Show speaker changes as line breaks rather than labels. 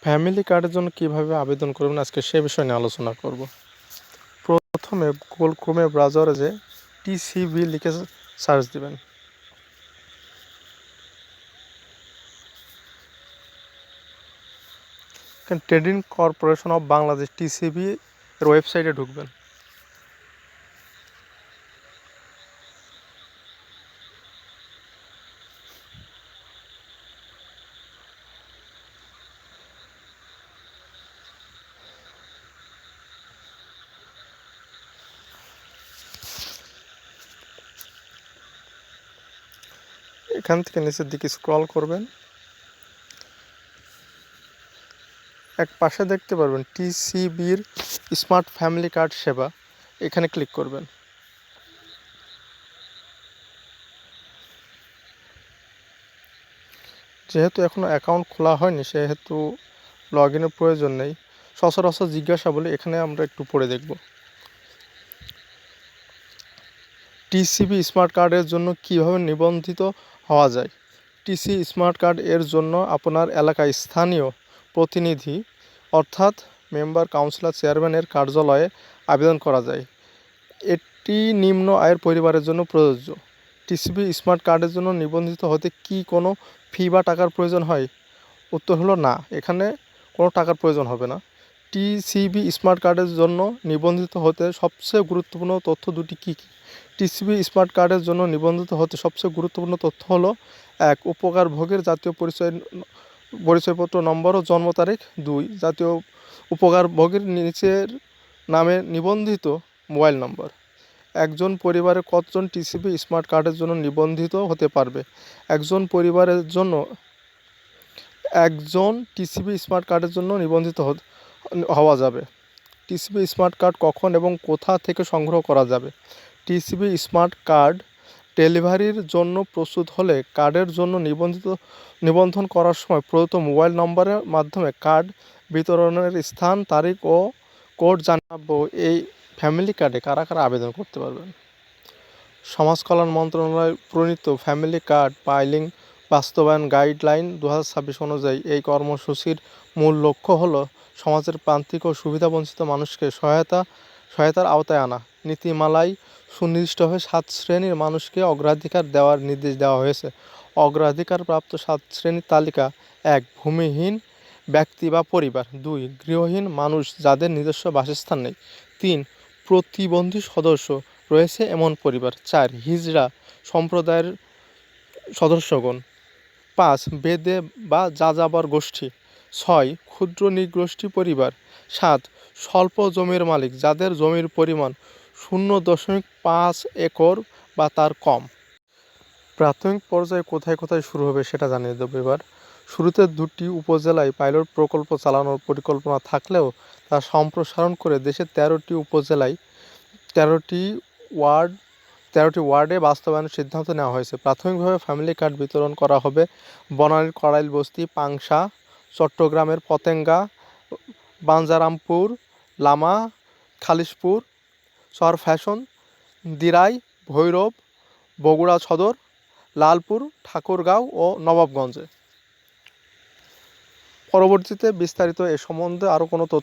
Family কার্ডের জন্য কিভাবে আবেদন করবেন আজকে সে বিষয় নিয়ে আলোচনা করব। প্রথমে গুগল ক্রোমে ব্রাউজারে যে টিসিবি লিখে সার্চ দিবেন। Trading corporation of Bangladesh TCB এর ওয়েবসাইটে ঢুকবেন। এখান থেকে নিচের দিকে স্ক্রল করবেন, এক পাশে দেখতে পারবেন টিসিবির স্মার্ট ফ্যামিলি কার্ড সেবা, এখানে ক্লিক করবেন। যেহেতু এখনও অ্যাকাউন্ট খোলা হয়নি সেহেতু লগ ইনের প্রয়োজন নেই। সচরাচর জিজ্ঞাসাবলী এখানে আমরা একটু পড়ে দেখব। টিসিবি স্মার্ট কার্ডের জন্য কিভাবে নিবন্ধিত হওয়া যায়। টিসি স্মার্ট কার্ড এর জন্য আপনার এলাকায় স্থানীয় প্রতিনিধি অর্থাৎ মেম্বার, কাউন্সিলর, চেয়ারম্যানের কার্যালয়ে আবেদন করা যায়। এটি নিম্ন আয়ের পরিবারের জন্য প্রযোজ্য। টিসিবি স্মার্ট কার্ডের জন্য নিবন্ধিত হতে কি কোনো ফি বা টাকার প্রয়োজন হয়? উত্তর হলো না, এখানে কোনো টাকার প্রয়োজন হবে না। টিসিবি স্মার্ট কার্ডের জন্য নিবন্ধিত হতে সবচেয়ে গুরুত্বপূর্ণ তথ্য দুটি কী কী? টিসিবি স্মার্ট কার্ডের জন্য নিবন্ধিত হতে সবচেয়ে গুরুত্বপূর্ণ তথ্য হলো: 1. উপকারভোগীর জাতীয় পরিচয়পত্র নম্বর ও জন্ম তারিখ। 2. জাতীয় উপকারভোগীর নিচের নামে নিবন্ধিত মোবাইল নম্বর। একজন পরিবারে কতজন টিসিবি স্মার্ট কার্ডের জন্য নিবন্ধিত হতে পারবে? একজন পরিবারের জন্য একজন টিসিবি স্মার্ট কার্ডের জন্য নিবন্ধিত হওয়া যাবে। টিসিবি স্মার্ট কার্ড কখন এবং কোথা থেকে সংগ্রহ করা যাবে? টিসিবি স্মার্ট কার্ড ডেলিভারির জন্য প্রস্তুত হলে কার্ডের জন্য নিবন্ধন করার সময় প্রদত্ত মোবাইল নম্বরের মাধ্যমে কার্ড বিতরণের স্থান, তারিখ ও কোড জানাবো। এই ফ্যামিলি কার্ডে কারা কারা আবেদন করতে পারবেন? সমাজ কল্যাণ মন্ত্রণালয় প্রণীত ফ্যামিলি কার্ড ফাইলিং বাস্তবায়ন গাইডলাইন 2026 অনুযায়ী এই কর্মসূচির মূল লক্ষ্য হল সমাজের প্রান্তিক ও সুবিধাবঞ্চিত মানুষকে সহায়তার আওতায় আনা। নীতিমালায় সুনির্দিষ্টভাবে 7 শ্রেণীর মানুষকে অগ্রাধিকার দেওয়ার নির্দেশ দেওয়া হয়েছে। অগ্রাধিকারপ্রাপ্ত 7 শ্রেণীর তালিকা: 1. ভূমিহীন ব্যক্তি বা পরিবার। 2. গৃহহীন মানুষ যাদের নিজস্ব বাসস্থান নেই। 3. প্রতিবন্ধী সদস্য রয়েছে এমন পরিবার। 4. হিজড়া সম্প্রদায়ের সদস্যগণ। 5. বেদে বা যাযাবর গোষ্ঠী। 6. ক্ষুদ্র নৃগোষ্ঠী পরিবার। 7. স্বল্প জমির মালিক যাদের জমির পরিমাণ 0.5 একর বা তার কম। প্রাথমিক পর্যায়ে কোথায় কোথায় শুরু হবে সেটা জানিয়ে দেব এবার। শুরুতে 2টি উপজেলায় পাইলট প্রকল্প চালানোর পরিকল্পনা থাকলেও তা সম্প্রসারণ করে দেশের 13টি উপজেলায় 13টি ওয়ার্ডে বাস্তবায়নের সিদ্ধান্ত নেওয়া হয়েছে। প্রাথমিকভাবে ফ্যামিলি কার্ড বিতরণ করা হবে বনানীর কড়াইলবস্তি, পাংশা, চট্টগ্রামের পতেঙ্গা, বাঞ্ছারামপুর, লামা, খালিশপুর, চরফ্যাশন, দিরাই, ভৈরব, বগুড়া সদর, লালপুর, ঠাকুরগাঁও ও নবাবগঞ্জে। পরবর্তীতে বিস্তারিত এ সম্বন্ধে আরও কোনো তথ্য